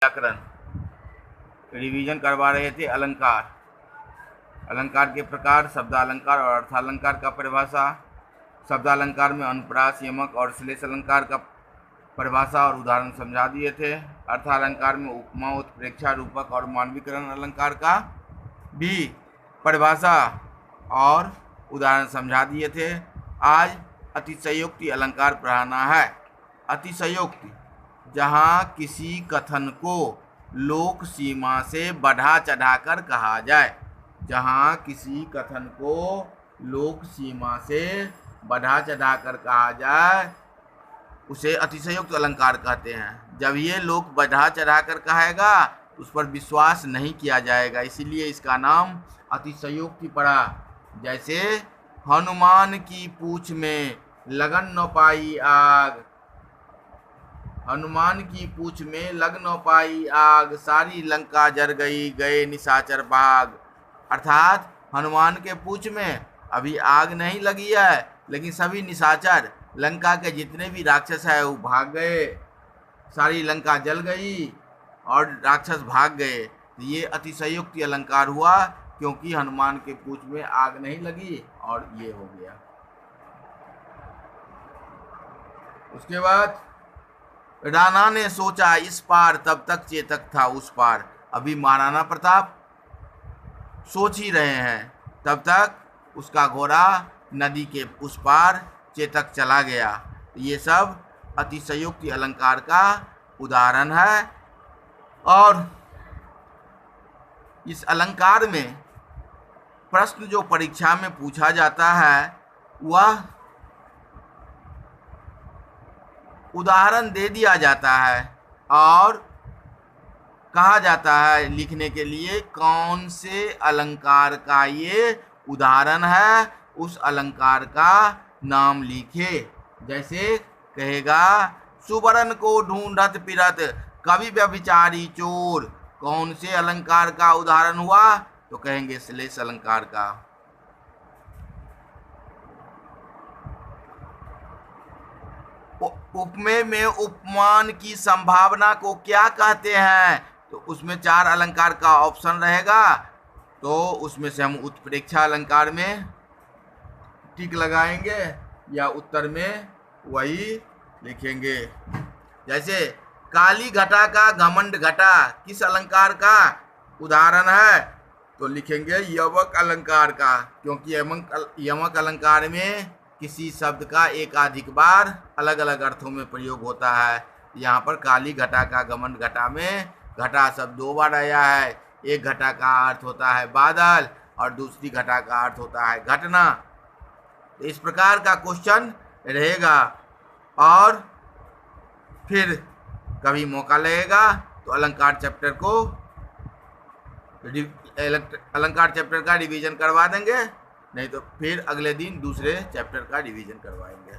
व्याकरण रिवीजन करवा रहे थे। अलंकार, अलंकार के प्रकार, शब्दालंकार और अर्थालंकार का परिभाषा। शब्दालंकार में अनुप्रास, यमक और श्लेष अलंकार का परिभाषा और उदाहरण समझा दिए थे। अर्थालंकार में उपमा, उत्प्रेक्षा, रूपक और मानवीकरण अलंकार का भी परिभाषा और उदाहरण समझा दिए थे। आज अतिशयोक्ति अलंकार पढ़ाना है। अतिशयोक्ति, जहाँ किसी कथन को लोक सीमा से बढ़ा चढ़ाकर कहा जाए, जहाँ किसी कथन को लोक सीमा से बढ़ा चढ़ाकर कहा जाए उसे अतिशयोक्ति अलंकार कहते हैं। जब ये लोग बढ़ा चढ़ाकर कहेगा उस पर विश्वास नहीं किया जाएगा, इसीलिए इसका नाम अतिशयोक्ति पड़ा। जैसे हनुमान की पूंछ में लगन न पाई आग, हनुमान की पूंछ में लग न पाई आग, सारी लंका जर गई, गए निशाचर भाग। अर्थात हनुमान के पूंछ में अभी आग नहीं लगी है, लेकिन सभी निशाचर, लंका के जितने भी राक्षस है वो भाग गए, सारी लंका जल गई और राक्षस भाग गए। ये अतिशयोक्ति अलंकार हुआ, क्योंकि हनुमान के पूंछ में आग नहीं लगी और ये हो गया। उसके बाद राणा ने सोचा इस पार, तब तक चेतक था उस पार। अभी महाराणा प्रताप सोच ही रहे हैं, तब तक उसका घोड़ा नदी के उस पार चेतक चला गया। ये सब अतिशयोक्ति अलंकार का उदाहरण है। और इस अलंकार में प्रश्न जो परीक्षा में पूछा जाता है वह उदाहरण दे दिया जाता है और कहा जाता है लिखने के लिए कौन से अलंकार का ये उदाहरण है, उस अलंकार का नाम लिखे। जैसे कहेगा सुवर्ण को ढूंढत फिरत कवि व्यभिचारी चोर, कौन से अलंकार का उदाहरण हुआ, तो कहेंगे श्लेष अलंकार का। उपमेय में उपमान की संभावना को क्या कहते हैं, तो उसमें 4 अलंकार का ऑप्शन रहेगा, तो उसमें से हम उत्प्रेक्षा अलंकार में टिक लगाएंगे या उत्तर में वही लिखेंगे। जैसे काली घटा का घमंड घटा किस अलंकार का उदाहरण है, तो लिखेंगे यमक अलंकार का, क्योंकि यमक अलंकार में किसी शब्द का एकाधिक बार अलग अलग अर्थों में प्रयोग होता है। यहाँ पर काली घटा का घमंड घटा में घटा शब्द 2 बार आया है। एक घटा का अर्थ होता है बादल और दूसरी घटा का अर्थ होता है घटना। तो इस प्रकार का क्वेश्चन रहेगा और फिर कभी मौका लगेगा तो अलंकार चैप्टर का रिवीजन करवा देंगे, नहीं तो फिर अगले दिन दूसरे चैप्टर का रिवीजन करवाएंगे।